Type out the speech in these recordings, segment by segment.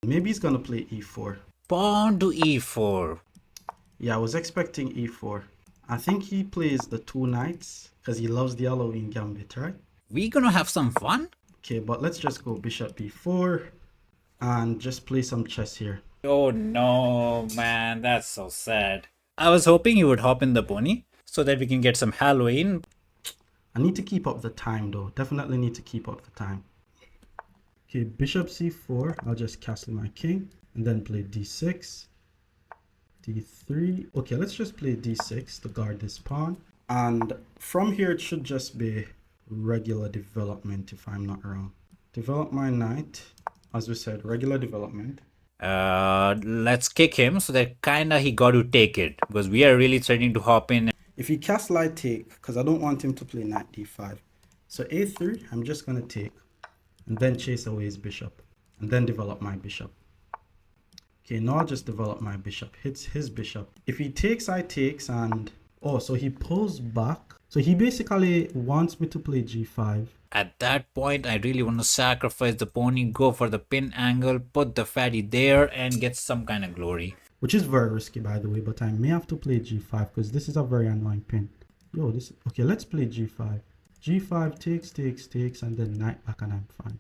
Maybe he's gonna play e4. Pawn to e4. Yeah, I was expecting e4. I think he plays the two knights because he loves the Halloween gambit, right? We gonna have some fun? Okay, but let's just go bishop b4 and just play some chess here. Oh no, man, that's so sad. I was hoping you would hop in the pony so that we can get some Halloween. I need to keep up the time though. Definitely need to keep up the time. Okay, bishop c4. I'll just castle my king and then play d6, d3. Okay, let's just play d6 to guard this pawn. And from here, it should just be regular development if I'm not wrong. Develop my knight. As we said, regular development. Let's kick him so that kinda he got to take it because we are really threatening to hop in. If he casts I take, because I don't want him to play knight d5. So a3, I'm just going to take and then chase away his bishop and then develop my bishop. Okay, now I'll just develop my bishop. Hits his bishop. If he takes, I takes, and oh, so he pulls back. So he basically wants me to play g5. At that point, I really want to sacrifice the pony, go for the pin angle, put the fatty there, and get some kind of glory. Which is very risky, by the way, but I may have to play g5 because this is a very annoying pin. Yo, this... Okay, let's play g5. g5 takes, takes, takes, and then knight back, and I'm fine.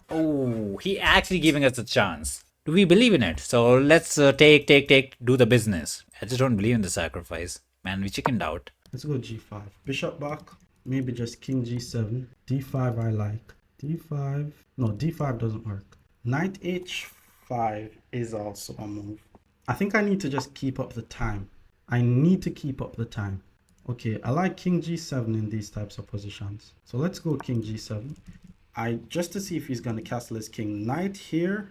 Oh, he actually giving us a chance. Do we believe in it? So let's take, do the business. I just don't believe in the sacrifice. Man, we chickened out. Let's go g5. Bishop back. Maybe just king g7. d5 I like. d5. No, d5 doesn't work. Knight h5 is also a move. I think I need to just keep up the time. I need to keep up the time. Okay, I like king g7 in these types of positions. So let's go king g7. Just to see if he's going to castle his king. Knight here.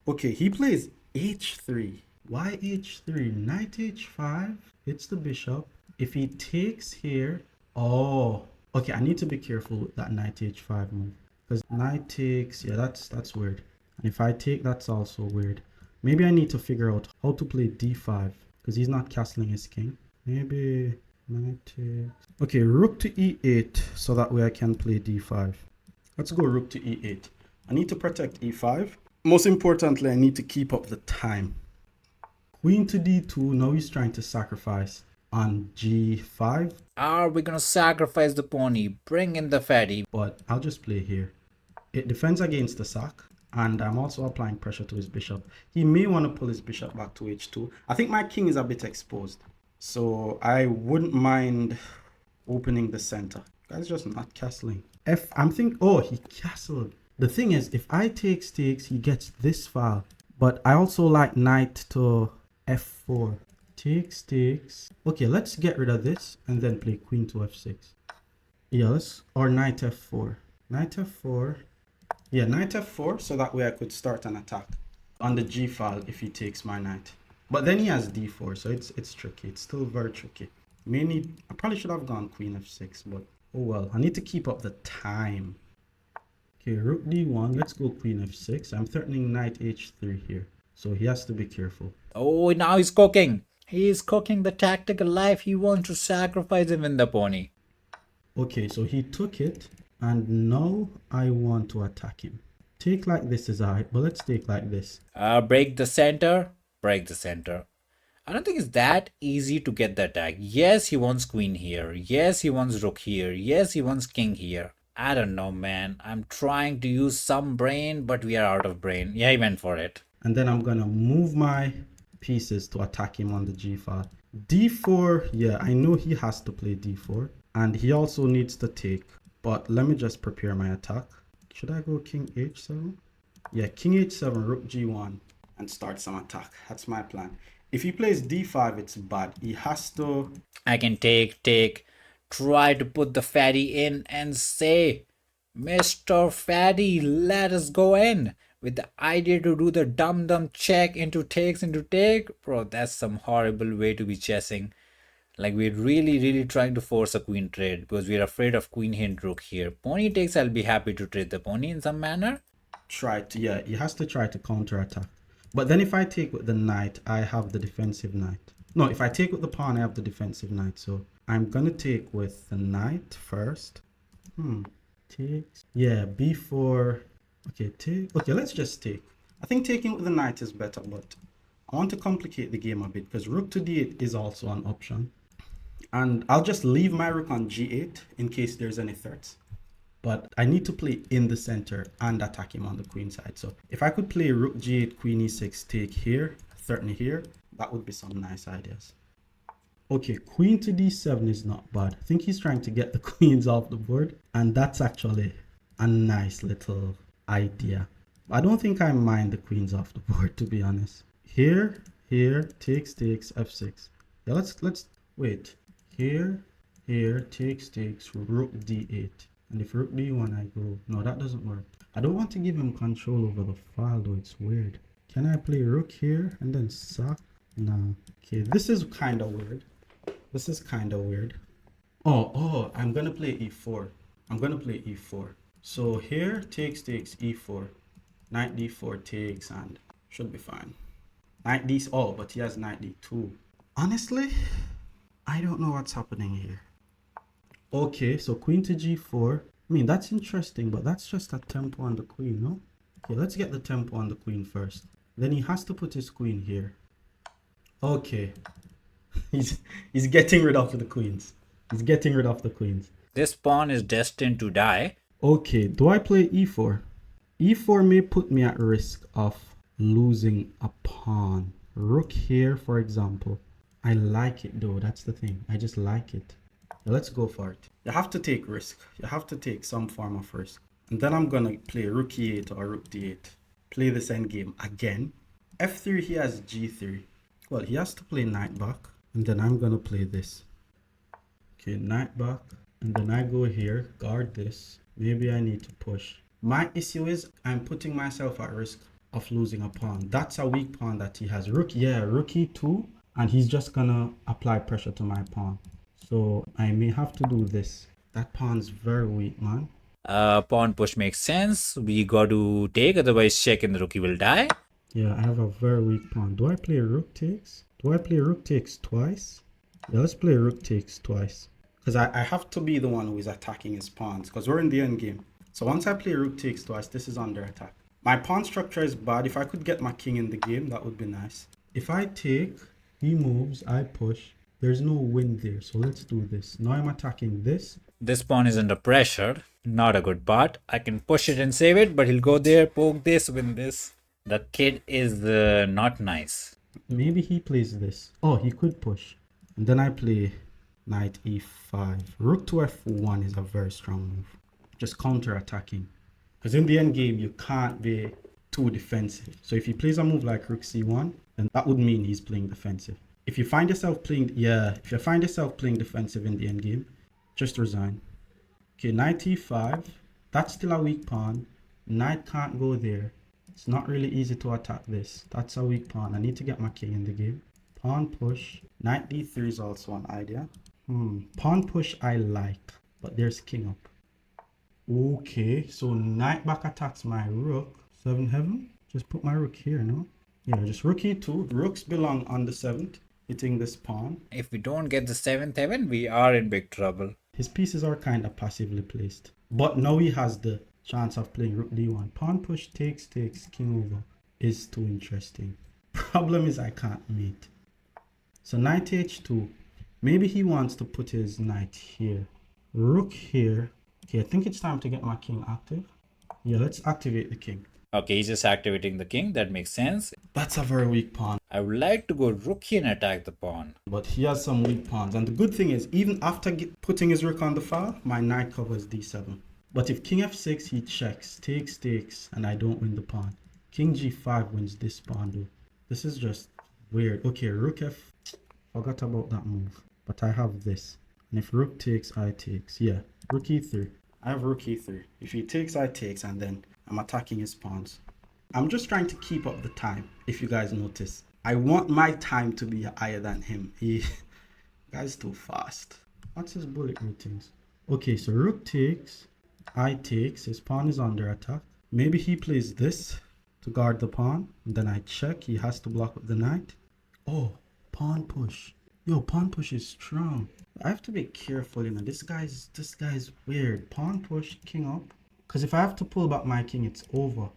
Okay, he plays h3. Why h3? Knight h5 hits the bishop. If he takes here, oh, okay, I need to be careful with that knight h5 move because knight takes, yeah, that's weird. And if I take, that's also weird. Maybe I need to figure out how to play d5 because he's not castling his king. Maybe knight takes. Okay, rook to e8 so that way I can play d5. Let's go rook to e8. I need to protect e5. Most importantly, I need to keep up the time. Queen to d2. Now he's trying to sacrifice on g5. Are we gonna sacrifice the pony? Bring in the fatty. But I'll just play here. It defends against the sack. And I'm also applying pressure to his bishop. He may want to pull his bishop back to h2. I think my king is a bit exposed. So I wouldn't mind opening the center. Guy's just not castling. I'm thinking, oh, he castled. The thing is, if I takes, he gets this file. But I also like knight to f4. Takes. Okay, let's get rid of this and then play queen to f6. Yes, or knight f4. Knight f4. Yeah, knight f4, so that way I could start an attack on the g file if he takes my knight. But then he has d4, so it's tricky. It's still very tricky. I probably should have gone queen f6, but oh well. I need to keep up the time. Okay, rook d1. Let's go queen f6. I'm threatening knight h3 here, so he has to be careful. Oh, now he's cooking. He's cooking the tactical life. He wants to sacrifice him in the pony. Okay, so he took it. And now I want to attack him. Take like this is alright, but let's take like this. Break the center. Break the center. I don't think it's that easy to get the attack. Yes, he wants queen here. Yes, he wants rook here. Yes, he wants king here. I don't know, man. I'm trying to use some brain, but we are out of brain. Yeah, he went for it. And then I'm gonna move my pieces to attack him on the g file. d4, yeah, I know he has to play d4. And he also needs to take. But let me just prepare my attack. Should I go king h7? Yeah, king h7, rook g1, and start some attack. That's my plan. If he plays d5, it's bad. He has to... I can take. Try to put the fatty in and say, Mr. Fatty, let us go in. With the idea to do the dumb check into take. Bro, that's some horrible way to be chessing. Like, we're really trying to force a queen trade because we're afraid of queen hint rook here. Pony takes, I'll be happy to trade the pony in some manner. Yeah, he has to try to counter attack. But then if I take with the knight, I have the defensive knight. No, if I take with the pawn, I have the defensive knight. So I'm gonna take with the knight first. Takes. Yeah, b4. Okay, take. Okay, let's just take. I think taking with the knight is better, but I want to complicate the game a bit because rook to d8 is also an option. And I'll just leave my rook on g8 in case there's any threats. But I need to play in the center and attack him on the queen side. So if I could play rook g8, queen e6, take here, threaten here, that would be some nice ideas. Okay, queen to d7 is not bad. I think he's trying to get the queens off the board, and that's actually a nice little idea. I don't think I mind the queens off the board, to be honest. Here, takes, f6. Yeah, let's wait. Here, takes, rook d8. And if rook d1, I go. No, that doesn't work. I don't want to give him control over the file, though. It's weird. Can I play rook here and then sack? No. Okay, this is kind of weird. This is kind of weird. Oh, I'm going to play e4. I'm going to play e4. So here, takes, e4. Knight d4 takes, and should be fine. Knight d... Oh, but he has knight d2. Honestly, I don't know what's happening here. Okay, so queen to g4. I mean, that's interesting, but that's just a tempo on the queen, no? Okay, let's get the tempo on the queen first. Then he has to put his queen here. Okay. He's getting rid of the queens. He's getting rid of the queens. This pawn is destined to die. Okay, do I play e4? E4 may put me at risk of losing a pawn. Rook here, for example. I like it though, that's the thing. I just like it. Let's go for it. You have to take risk. You have to take some form of risk. And then I'm going to play rook e8 or rook d8. Play this endgame again. f3, he has g3. Well, he has to play knight back. And then I'm going to play this. Okay, knight back. And then I go here, guard this. Maybe I need to push. My issue is I'm putting myself at risk of losing a pawn. That's a weak pawn that he has. Rook e2. And he's just going to apply pressure to my pawn. So I may have to do this. That pawn's very weak, man. Pawn push makes sense. We got to take, otherwise check and the rookie will die. Yeah, I have a very weak pawn. Do I play rook takes? Do I play rook takes twice? Yeah, let's play rook takes twice. Because I have to be the one who is attacking his pawns. Because we're in the end game. So once I play rook takes twice, this is under attack. My pawn structure is bad. If I could get my king in the game, that would be nice. If I take, he moves, I push. There's no win there, so let's do this. Now I'm attacking this. This pawn is under pressure. Not a good part. I can push it and save it, but he'll go there, poke this, win this. The kid is not nice. Maybe he plays this. Oh, he could push. And then I play knight e5. Rook to f1 is a very strong move. Just counter-attacking. Because in the end game, you can't be too defensive. So if he plays a move like rook c1, then that would mean he's playing defensive. If you find yourself playing, defensive in the end game, just resign. Okay, knight e5. That's still a weak pawn. Knight can't go there. It's not really easy to attack this. That's a weak pawn. I need to get my king in the game. Pawn push. Knight d3 is also an idea. Pawn push I like, but there's king up. Okay, so knight back attacks my rook. 7 heaven. Just put my rook here, no? Yeah, just rook e2. Rooks belong on the 7th. Hitting this pawn. If we don't get the 7th heaven, we are in big trouble. His pieces are kind of passively placed. But now he has the chance of playing rook d1. Pawn push takes, king over is too interesting. Problem is I can't mate. So knight h2. Maybe he wants to put his knight here. Rook here. Okay, I think it's time to get my king active. Yeah, let's activate the king. Okay, he's just activating the king. That makes sense. That's a very weak pawn. I would like to go rook here and attack the pawn. But he has some weak pawns. And the good thing is, even after putting his rook on the file, my knight covers d7. But if king f6, he checks, takes, and I don't win the pawn. King g5 wins this pawn, though. This is just weird. Okay, rook f... Forgot about that move. But I have this. And if rook takes, I takes. Yeah, rook e3. I have rook e3. If he takes, I takes, and then I'm attacking his pawns. I'm just trying to keep up the time, if you guys notice. I want my time to be higher than him. Guy's too fast. What's his bullet routines? Okay, so rook takes, I takes. His pawn is under attack. Maybe he plays this to guard the pawn. And then I check. He has to block with the knight. Oh, pawn push. Yo, pawn push is strong. I have to be careful, you know. This guy's weird. Pawn push, king up. Because if I have to pull back my king, it's over.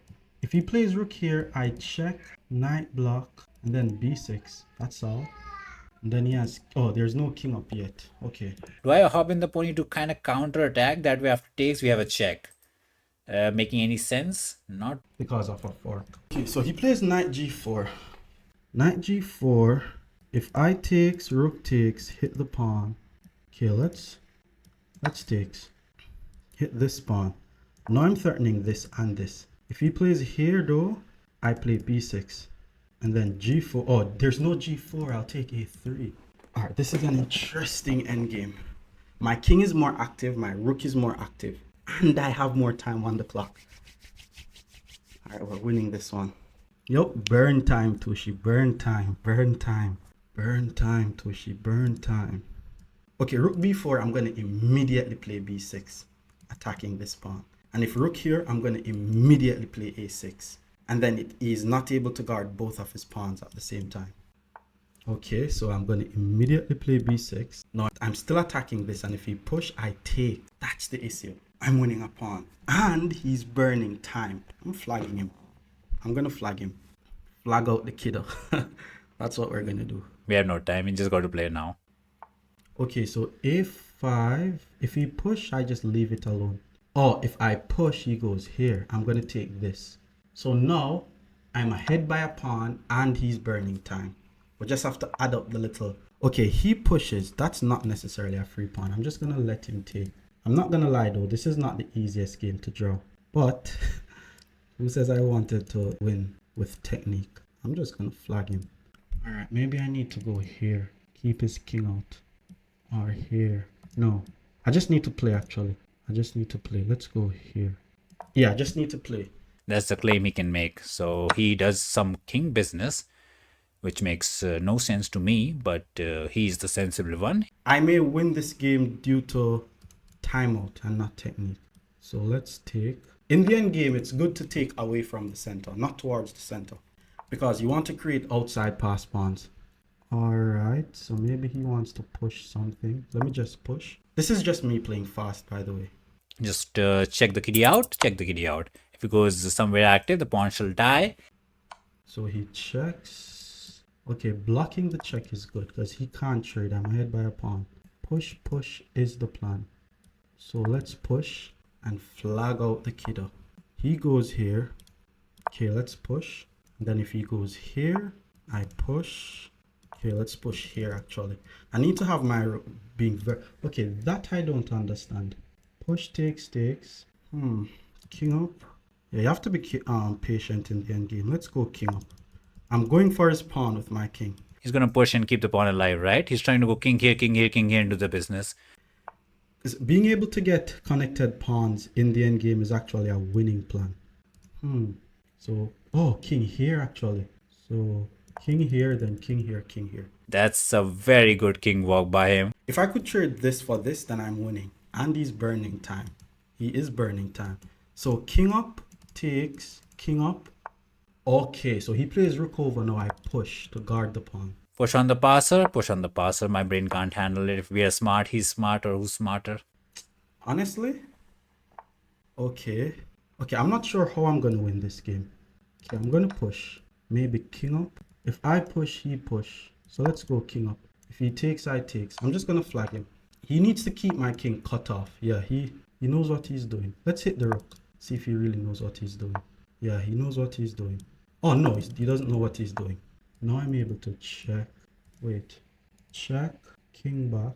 If he plays rook here, I check, knight block, and then b6. That's all. And then he has, oh, there's no king up yet. Okay. Do I hop in the pony to kind of counter attack? That way after takes we have a check. Making any sense? Not. Because of a fork. Okay, so he plays knight g4. Knight g4. If I takes, rook takes, hit the pawn. Okay, let's takes. Hit this pawn. Now I'm threatening this and this. If he plays here though, I play b6. And then g4. Oh, there's no g4. I'll take a3. Alright, this is an interesting endgame. My king is more active. My rook is more active. And I have more time on the clock. Alright, we're winning this one. Yup, burn time, Tushi. Burn time. Burn time. Burn time, Tushi. Burn time. Okay, rook b4. I'm going to immediately play b6. Attacking this pawn. And if rook here, I'm going to immediately play a6. And then it is not able to guard both of his pawns at the same time. Okay, so I'm going to immediately play b6. Now, I'm still attacking this, and if he push, I take. That's the issue. I'm winning a pawn. And he's burning time. I'm flagging him. I'm going to flag him. Flag out the kiddo. That's what we're going to do. We have no time. We just got to play now. Okay, so a5. If he push, I just leave it alone. Oh, if I push, he goes here. I'm going to take this. So now, I'm ahead by a pawn, and he's burning time. We just have to add up the little... Okay, he pushes. That's not necessarily a free pawn. I'm just going to let him take. I'm not going to lie, though. This is not the easiest game to draw. But, who says I wanted to win with technique? I'm just going to flag him. Alright, maybe I need to go here. Keep his king out. Or here. No. I just need to play, actually. I just need to play. Let's go here. Yeah, I just need to play. That's the claim he can make. So he does some king business, which makes no sense to me, but he's the sensible one. I may win this game due to timeout and not technique. So let's take... In the end game, it's good to take away from the center, not towards the center. Because you want to create outside pass pawns. Alright, so maybe he wants to push something. Let me just push. This is just me playing fast, by the way. Just check the kitty out. Check the kitty out. If it goes somewhere active, the pawn shall die. So he checks. Okay, blocking the check is good because he can't trade. I'm ahead by a pawn. Push, push is the plan. So let's push and flag out the kiddo. He goes here. Okay, let's push. And then if he goes here, I push. Okay, let's push here actually. I need to have my being very... Okay, that I don't understand. Push takes. King up. Yeah, you have to be patient in the end game. Let's go king up. I'm going for his pawn with my king. He's going to push and keep the pawn alive, right? He's trying to go king here, king here, king here and do the business. Being able to get connected pawns in the end game is actually a winning plan. So, oh, king here actually. So, king here, then king here, king here. That's a very good king walk by him. If I could trade this for this, then I'm winning. And he's burning time. He is burning time. So, king up takes, king up. Okay, so he plays rook over. Now I push to guard the pawn. Push on the passer, push on the passer. My brain can't handle it. If we are smart, he's smart, or who's smarter? Honestly? Okay, I'm not sure how I'm going to win this game. Okay, I'm going to push. Maybe king up. If I push, he push. So let's go king up. If he takes, I takes. I'm just going to flag him. He needs to keep my king cut off. Yeah, he knows what he's doing. Let's hit the rook. See if he really knows what he's doing. Yeah, he knows what he's doing. Oh, no, he doesn't know what he's doing. Now I'm able to check. Wait. Check. King back.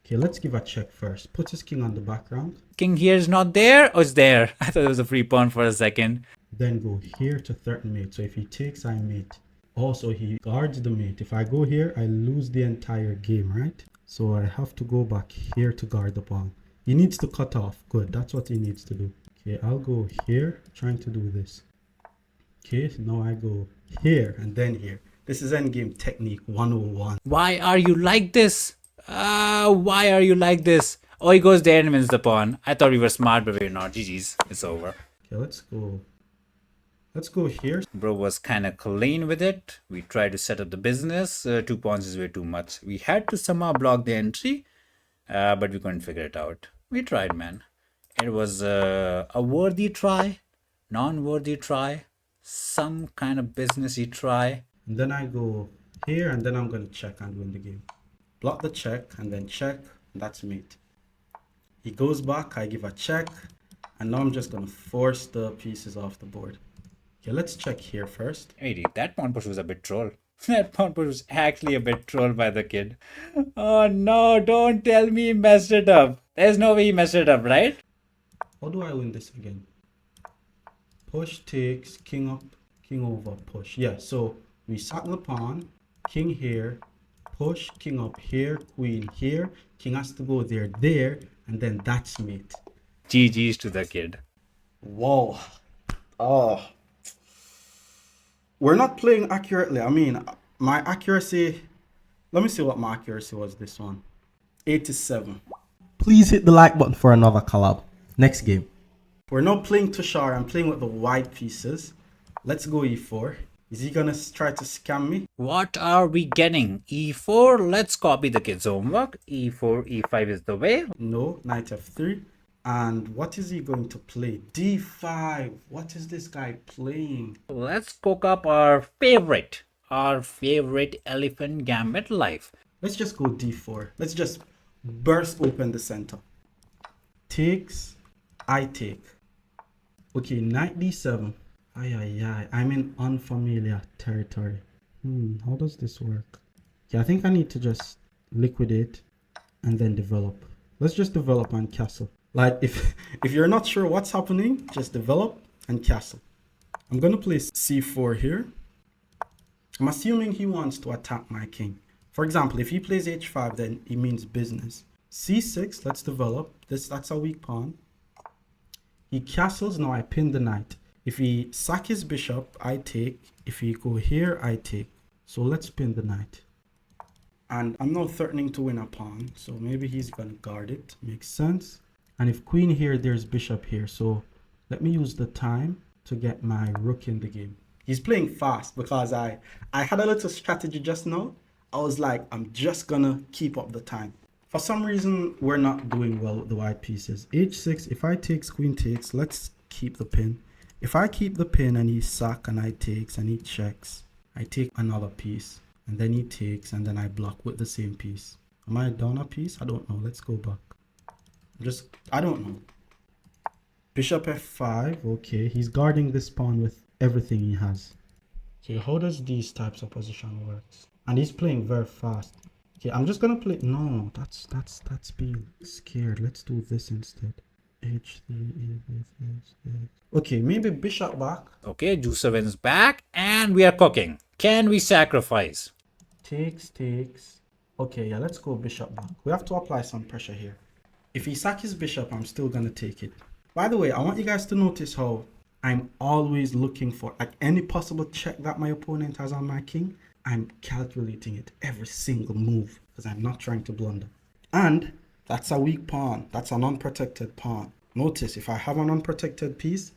Okay, let's give a check first. Put his king on the background. King here is not there. Oh, it's there. I thought it was a free pawn for a second. Then go here to threaten mate. So if he takes, I mate. Also, he guards the mate. If I go here, I lose the entire game, right? So I have to go back here to guard the pawn. He needs to cut off. Good. That's what he needs to do. Okay, I'll go here, trying to do this. Okay, now I go here and then here. This is endgame technique 101. Why are you like this? Why are you like this? Oh, he goes there and wins the pawn. I thought we were smart, but we're not. GG's. It's over. Okay, let's go. Let's go here. Bro was kind of clean with it. We tried to set up the business. 2 pawns is way too much. We had to somehow block the entry, but we couldn't figure it out. We tried, man. It was a worthy try, non-worthy try. Some kind of businessy try. And then I go here, and then I'm going to check and win the game. Block the check, and then check. That's mate. He goes back, I give a check, and now I'm just going to force the pieces off the board. Okay, let's check here first. Wait, that pawn push was a bit troll. That pawn push was actually a bit trolled by the kid. Oh no, don't tell me he messed it up. There's no way he messed it up, right? How do I win this again? Push takes, king up, king over, push. Yeah, so we sack the pawn, king here, push, king up here, queen here, king has to go there, and then that's mate. GG's to the kid. Whoa. Oh. We're not playing accurately. I mean, my accuracy, let me see what my accuracy was this one. 87. Please hit the like button for another collab. Next game. We're not playing Tushar. I'm playing with the white pieces. Let's go e4. Is he gonna try to scam me? What are we getting? E4? Let's copy the kid's homework. E4, E5 is the way. No, knight f3. And what is he going to play? d5. What is this guy playing? Let's cook up our favorite elephant gambit life. Let's just go d4. Let's just burst open the center. Takes, I take. Okay, knight d7. I'm in unfamiliar territory. How does this work? Okay, I think I need to just liquidate and then develop. Let's just develop and castle. Like if you're not sure what's happening, just develop and castle. I'm gonna play c4 here. I'm assuming he wants to attack my king. For example, if he plays h5, then it means business. c6, let's develop. That's a weak pawn. He castles, now I pin the knight. If he sack his bishop, I take. If he go here, I take. So let's pin the knight. And I'm now threatening to win a pawn, so maybe he's gonna guard it. Makes sense. And if queen here, there's bishop here. So let me use the time to get my rook in the game. He's playing fast because I had a little strategy just now. I was like, I'm just gonna keep up the time. For some reason, we're not doing well with the white pieces. h6, if I takes, queen takes, let's keep the pin. If I keep the pin and he sack and I takes and he checks, I take another piece and then he takes and then I block with the same piece. Am I down a piece? I don't know. Let's go back. I don't know. Bishop f5. Okay, he's guarding this pawn with everything he has. Okay, how does these types of position works? And he's playing very fast. Okay, I'm just gonna play. No, that's being scared. Let's do this instead. h3. Okay, maybe bishop back. Okay, Juicer wins back and we are cooking. Can we sacrifice? Takes. Okay, yeah, let's go bishop back. We have to apply some pressure here. If he sacks his bishop, I'm still gonna take it. By the way, I want you guys to notice how I'm always looking for like any possible check that my opponent has on my king. I'm calculating it every single move because I'm not trying to blunder. And that's a weak pawn. That's an unprotected pawn. Notice if I have an unprotected piece,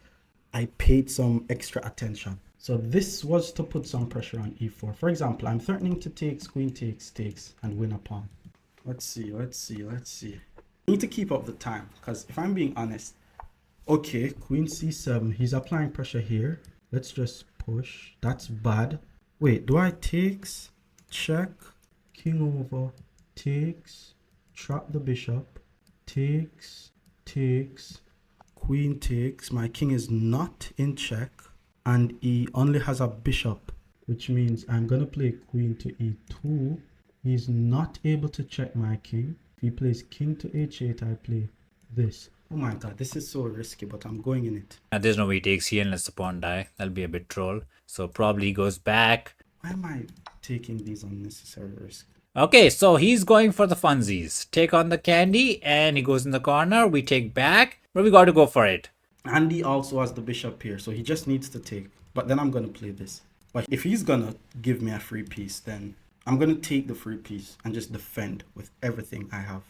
I paid some extra attention. So this was to put some pressure on e4. For example, I'm threatening to take queen takes and win a pawn. Let's see. I need to keep up the time because if I'm being honest, okay, queen c7, he's applying pressure here. Let's just push. That's bad. Wait, do I takes, check, king over, takes, trap the bishop, takes, queen takes. My king is not in check and he only has a bishop, which means I'm gonna play queen to e2. He's not able to check my king. If he plays king to h8, I play this. Oh my god, this is so risky, but I'm going in it. There's no way he takes here unless the pawn die. That'll be a bit troll. So probably goes back. Why am I taking these unnecessary risks? Okay, so he's going for the funsies. Take on the candy and he goes in the corner. We take back, but we got to go for it. And he also has the bishop here, so he just needs to take. But then I'm going to play this. But if he's going to give me a free piece, then I'm going to take the free piece and just defend with everything I have.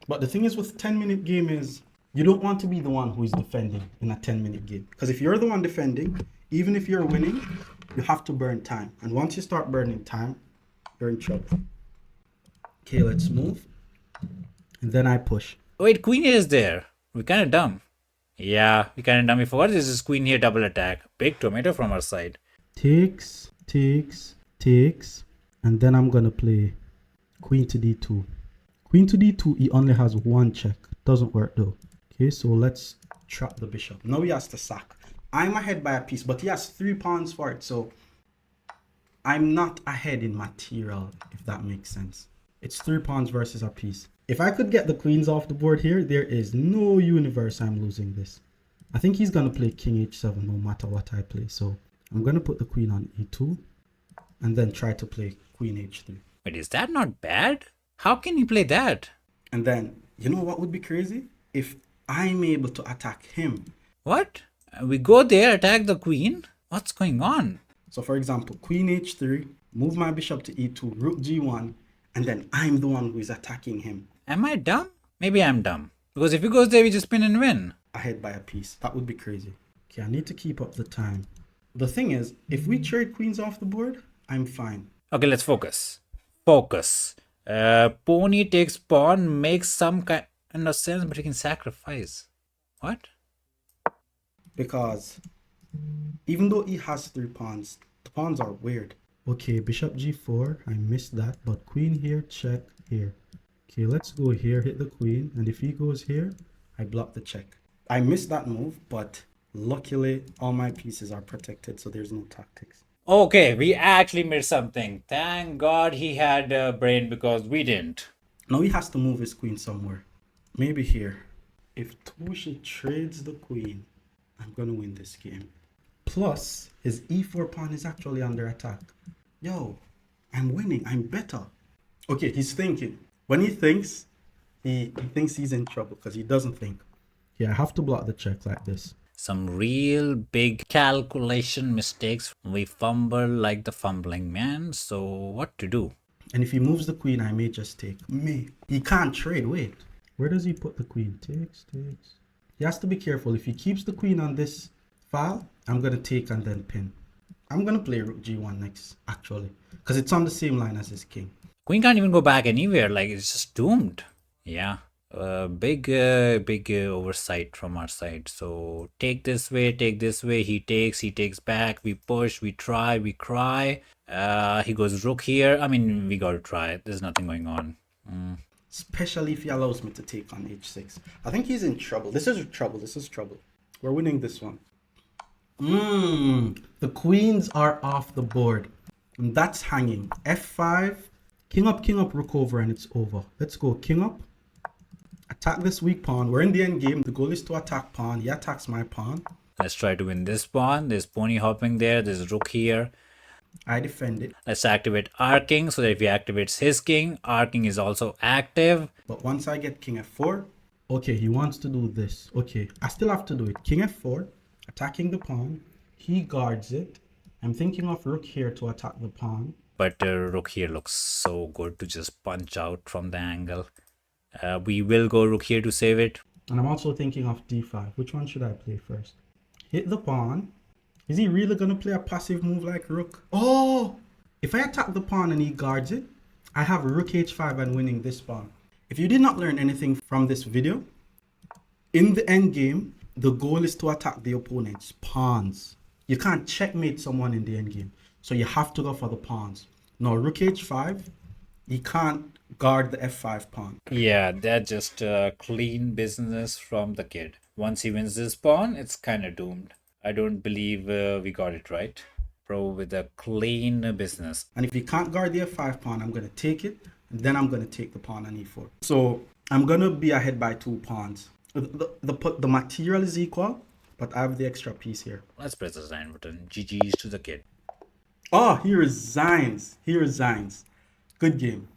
But the thing is with 10-minute game is you don't want to be the one who is defending in a 10-minute game. Because if you're the one defending, even if you're winning, you have to burn time. And once you start burning time, you're in trouble. Okay, let's move. And then I push. Wait, queen is there. We're kind of dumb. Yeah, we kind of dummy forgot this is queen here double attack. Big tomato from our side. Takes, takes, takes. And then I'm going to play queen to d2. Queen to d2, he only has one check. Doesn't work though. Okay, so let's trap the bishop. Now he has to sack. I'm ahead by a piece, but he has 3 pawns for it. So I'm not ahead in material, if that makes sense. It's 3 pawns versus a piece. If I could get the queens off the board here, there is no universe I'm losing this. I think he's going to play king h7 no matter what I play. So I'm going to put the queen on e2 and then try to play queen h3. Wait, is that not bad? How can you play that? And then, you know what would be crazy? If I'm able to attack him. What? We go there, attack the queen? What's going on? So for example, queen h3, move my bishop to e2, rook g1, and then I'm the one who is attacking him. Am I dumb? Maybe I'm dumb. Because if he goes there, we just spin and win. Ahead by a piece. That would be crazy. Okay, I need to keep up the time. The thing is, if we trade queens off the board, I'm fine. Okay, let's focus. Focus. Pony takes pawn, makes some kind of sense, but he can sacrifice. What? Because even though he has 3 pawns, the pawns are weird. Okay, bishop g4, I missed that, but queen here, check here. Okay, let's go here, hit the queen, and if he goes here, I block the check. I missed that move, but luckily all my pieces are protected, so there's no tactics. Okay, we actually made something. Thank God he had a brain because we didn't. Now he has to move his queen somewhere. Maybe here. If Toshi trades the queen, I'm gonna win this game. Plus, his e4 pawn is actually under attack. Yo, I'm winning. I'm better. Okay, he's thinking. When he thinks, he thinks he's in trouble because he doesn't think. Yeah, I have to block the check like this. Some real big calculation mistakes. We fumble like the fumbling man. So what to do? And if he moves the queen, I may just take. Me. He can't trade. Wait. Where does he put the queen? Takes, takes. He has to be careful. If he keeps the queen on this file, I'm going to take and then pin. I'm going to play rook g1 next, actually. Because it's on the same line as his king. Queen can't even go back anywhere. Like, it's just doomed. Yeah. Big oversight from our side. So take this way, he takes back, we push, we try, we cry. He goes rook here. I mean, we gotta try. There's nothing going on. Especially if he allows me to take on h6. I think he's in trouble. This is trouble. We're winning this one. The queens are off the board. And that's hanging. f5, king up, rook over, and it's over. Let's go king up. Attack this weak pawn. We're in the end game. The goal is to attack pawn. He attacks my pawn. Let's try to win this pawn. There's pony hopping there. There's rook here. I defend it. Let's activate our king so that if he activates his king, our king is also active. But once I get king f4, okay, he wants to do this. Okay, I still have to do it. King f4, attacking the pawn. He guards it. I'm thinking of rook here to attack the pawn. But rook here looks so good to just punch out from the angle. We will go rook here to save it. And I'm also thinking of d5. Which one should I play first? Hit the pawn. Is he really going to play a passive move like rook? Oh! If I attack the pawn and he guards it, I have rook h5 and winning this pawn. If you did not learn anything from this video, in the end game, the goal is to attack the opponent's pawns. You can't checkmate someone in the end game. So you have to go for the pawns. Now, rook h5, he can't guard the f5 pawn. Yeah, that's just clean business from the kid. Once he wins this pawn, it's kind of doomed. I don't believe we got it right. Pro with a clean business. And if he can't guard the f5 pawn, I'm going to take it. And then I'm going to take the pawn on e4. So I'm going to be ahead by 2 pawns. The material is equal, but I have the extra piece here. Let's press the sign button. GG's to the kid. Oh, he resigns. Good game.